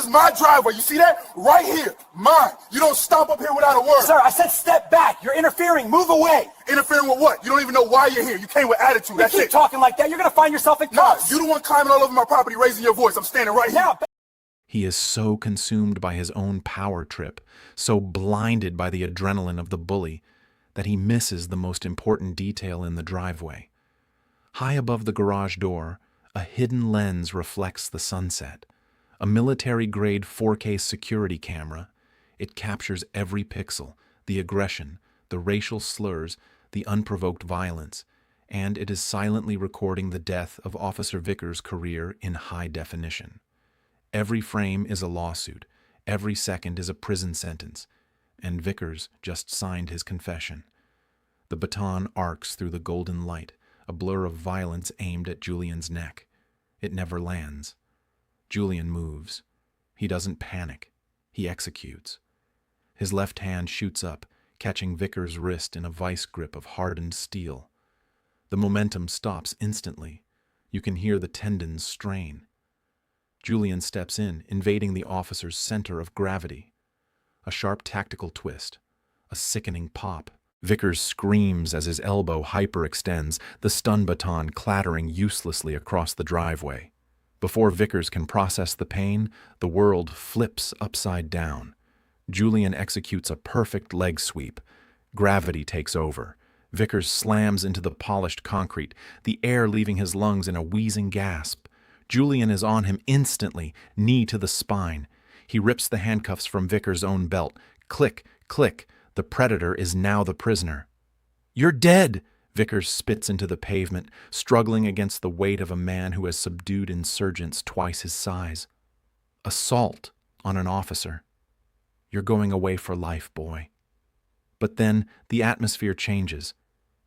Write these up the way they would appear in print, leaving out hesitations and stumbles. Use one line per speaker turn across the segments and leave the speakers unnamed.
is my driveway. You see that? Right here. Mine. You don't stomp up here without a word.
Sir, I said step back. You're interfering. Move away.
Interfering with what? You don't even know why you're here. You came with attitude. That's
Keep
it.
talking like that. You're going to find yourself in
Nah,
cuffs.
you the one climbing all over my property, raising your voice. I'm standing right here.
Now,
He is so consumed by his own power trip, so blinded by the adrenaline of the bully, that he misses the most important detail in the driveway. High above the garage door, a hidden lens reflects the sunset. A military-grade 4K security camera. It captures every pixel, the aggression, the racial slurs, the unprovoked violence, and it is silently recording the death of Officer Vickers' career in high definition. Every frame is a lawsuit, every second is a prison sentence, and Vickers just signed his confession. The baton arcs through the golden light, a blur of violence aimed at Julian's neck. It never lands. Julian moves. He doesn't panic. He executes. His left hand shoots up, catching Vickers' wrist in a vice grip of hardened steel. The momentum stops instantly. You can hear the tendons strain. Julian steps in, invading the officer's center of gravity. A sharp tactical twist. A sickening pop. Vickers screams as his elbow hyperextends, the stun baton clattering uselessly across the driveway. Before Vickers can process the pain, the world flips upside down. Julian executes a perfect leg sweep. Gravity takes over. Vickers slams into the polished concrete, the air leaving his lungs in a wheezing gasp. Julian is on him instantly, knee to the spine. He rips the handcuffs from Vickers' own belt. Click, click. The predator is now the prisoner. "You're dead!" Vickers spits into the pavement, struggling against the weight of a man who has subdued insurgents twice his size. Assault on an officer. You're going away for life, boy. But then the atmosphere changes.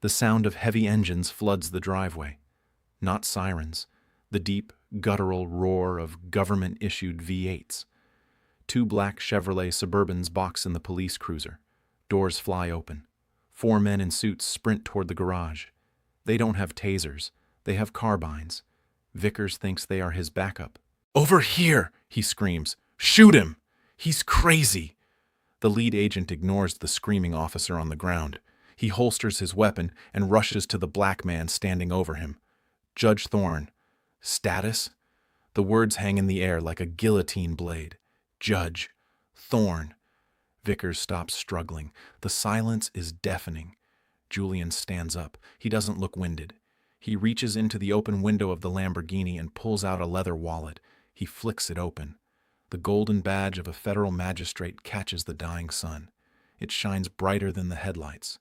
The sound of heavy engines floods the driveway. Not sirens. The deep, guttural roar of government-issued V8s. Two black Chevrolet Suburbans box in the police cruiser. Doors fly open. 4 men in suits sprint toward the garage. They don't have tasers. They have carbines. Vickers thinks they are his backup. "Over here!" he screams. "Shoot him! He's crazy!" The lead agent ignores the screaming officer on the ground. He holsters his weapon and rushes to the black man standing over him. Judge Thorne. Status? The words hang in the air like a guillotine blade. Judge. Thorne. Vickers stops struggling. The silence is deafening. Julian stands up. He doesn't look winded. He reaches into the open window of the Lamborghini and pulls out a leather wallet. He flicks it open. The golden badge of a federal magistrate catches the dying sun. It shines brighter than the headlights.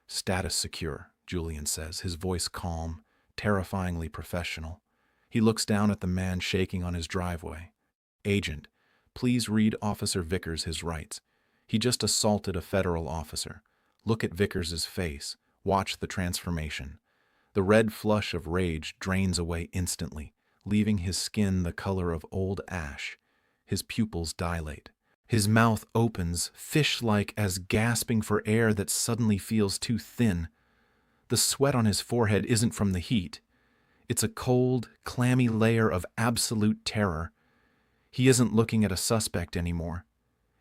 "Status secure," Julian says, his voice calm, terrifyingly professional. He looks down at the man shaking on his driveway. "Agent, please read Officer Vickers his rights. He just assaulted a federal officer. Look at Vickers' face. Watch the transformation. The red flush of rage drains away instantly, leaving his skin the color of old ash. His pupils dilate. His mouth opens, fish-like, as gasping for air that suddenly feels too thin. The sweat on his forehead isn't from the heat. It's a cold, clammy layer of absolute terror. He isn't looking at a suspect anymore.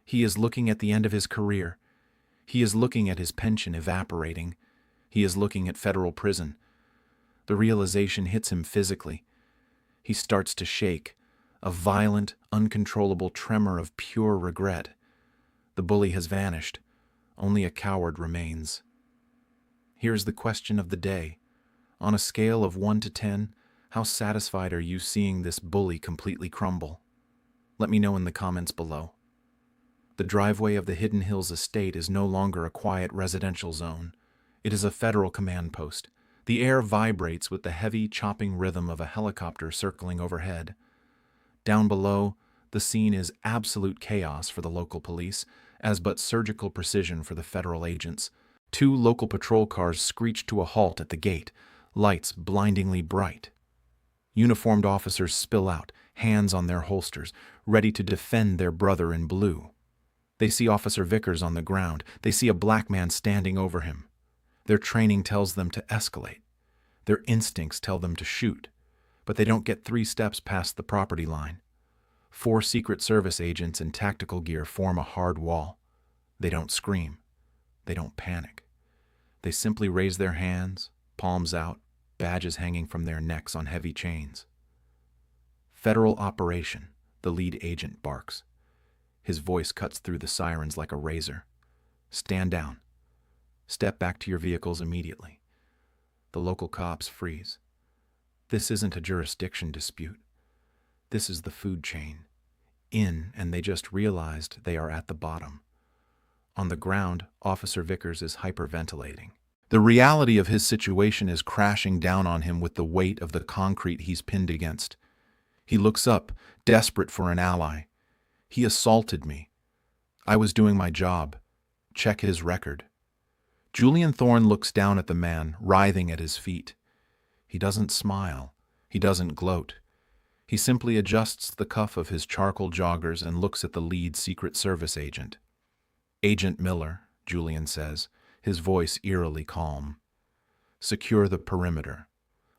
He is looking at the end of his career. He is looking at his pension evaporating. He is looking at federal prison. The realization hits him physically. He starts to shake, a violent, uncontrollable tremor of pure regret. The bully has vanished. Only a coward remains. Here's the question of the day. On a scale of 1 to 10, how satisfied are you seeing this bully completely crumble? Let me know in the comments below. The driveway of the Hidden Hills estate is no longer a quiet residential zone. It is a federal command post. The air vibrates with the heavy, chopping rhythm of a helicopter circling overhead. Down below, the scene is absolute chaos for the local police, as but surgical precision for the federal agents. 2 local patrol cars screech to a halt at the gate, lights blindingly bright. Uniformed officers spill out, hands on their holsters, ready to defend their brother in blue. They see Officer Vickers on the ground. They see a black man standing over him. Their training tells them to escalate. Their instincts tell them to shoot. But they don't get 3 steps past the property line. 4 Secret Service agents in tactical gear form a hard wall. They don't scream. They don't panic. They simply raise their hands, palms out, badges hanging from their necks on heavy chains. Federal operation, the lead agent barks. His voice cuts through the sirens like a razor. Stand down. Step back to your vehicles immediately. The local cops freeze. This isn't a jurisdiction dispute. This is the food chain. And they just realized they are at the bottom. On the ground, Officer Vickers is hyperventilating. The reality of his situation is crashing down on him with the weight of the concrete he's pinned against. He looks up, desperate for an ally. He assaulted me. I was doing my job. Check his record. Julian Thorne looks down at the man, writhing at his feet. He doesn't smile. He doesn't gloat. He simply adjusts the cuff of his charcoal joggers and looks at the lead Secret Service agent. Agent Miller, Julian says, his voice eerily calm. Secure the perimeter.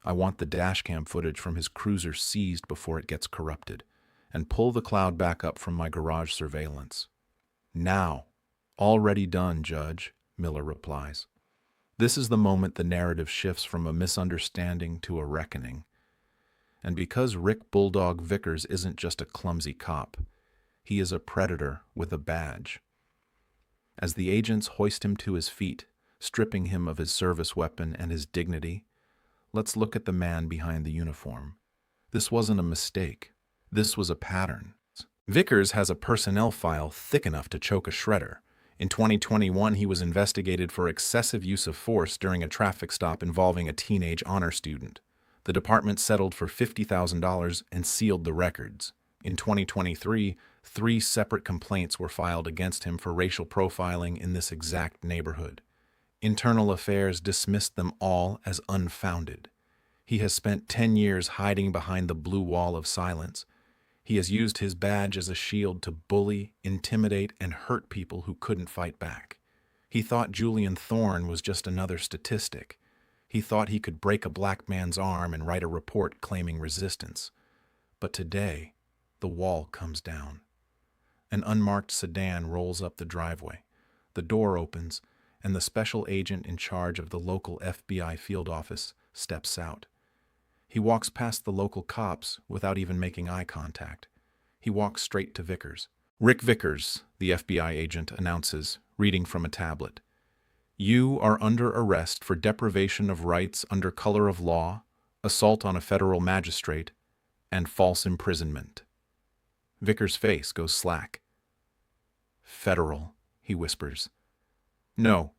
I want the dashcam footage from his cruiser seized before it gets corrupted, and pull the cloud back up from my garage surveillance. Now. Already done, Judge, Miller replies. This is the moment the narrative shifts from a misunderstanding to a reckoning. And because Rick Bulldog Vickers isn't just a clumsy cop, he is a predator with a badge. As the agents hoist him to his feet, stripping him of his service weapon and his dignity, let's look at the man behind the uniform. This wasn't a mistake. This was a pattern. Vickers has a personnel file thick enough to choke a shredder. In 2021, he was investigated for excessive use of force during a traffic stop involving a teenage honor student. The department settled for $50,000 and sealed the records. In 2023, 3 separate complaints were filed against him for racial profiling in this exact neighborhood. Internal Affairs dismissed them all as unfounded. He has spent 10 years hiding behind the blue wall of silence. He has used his badge as a shield to bully, intimidate, and hurt people who couldn't fight back. He thought Julian Thorne was just another statistic. He thought he could break a black man's arm and write a report claiming resistance. But today, the wall comes down. An unmarked sedan rolls up the driveway. The door opens, and the special agent in charge of the local FBI field office steps out. He walks past the local cops without even making eye contact. He walks straight to Vickers. Rick Vickers, the FBI agent announces, reading from a tablet. You are under arrest for deprivation of rights under color of law, assault on a federal magistrate, and false imprisonment. Vickers' face goes slack. Federal, he whispers. No,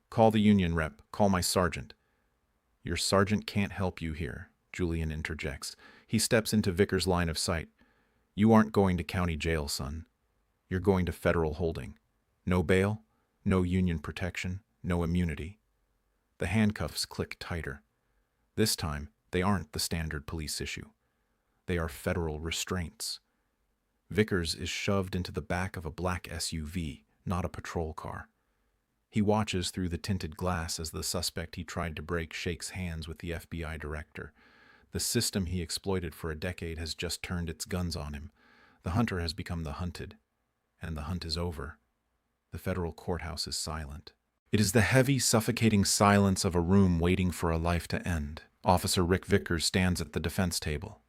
call the union rep, call my sergeant. Your sergeant can't help you here, Julian interjects. He steps into Vickers' line of sight. You aren't going to county jail, son. You're going to federal holding. No bail, no union protection, no immunity. The handcuffs click tighter. This time, they aren't the standard police issue. They are federal restraints. Vickers is shoved into the back of a black SUV, not a patrol car. He watches through the tinted glass as the suspect he tried to break shakes hands with the FBI director. The system he exploited for a decade has just turned its guns on him. The hunter has become the hunted. And the hunt is over. The federal courthouse is silent. It is the heavy, suffocating silence of a room waiting for a life to end. Officer Rick Vickers stands at the defense table.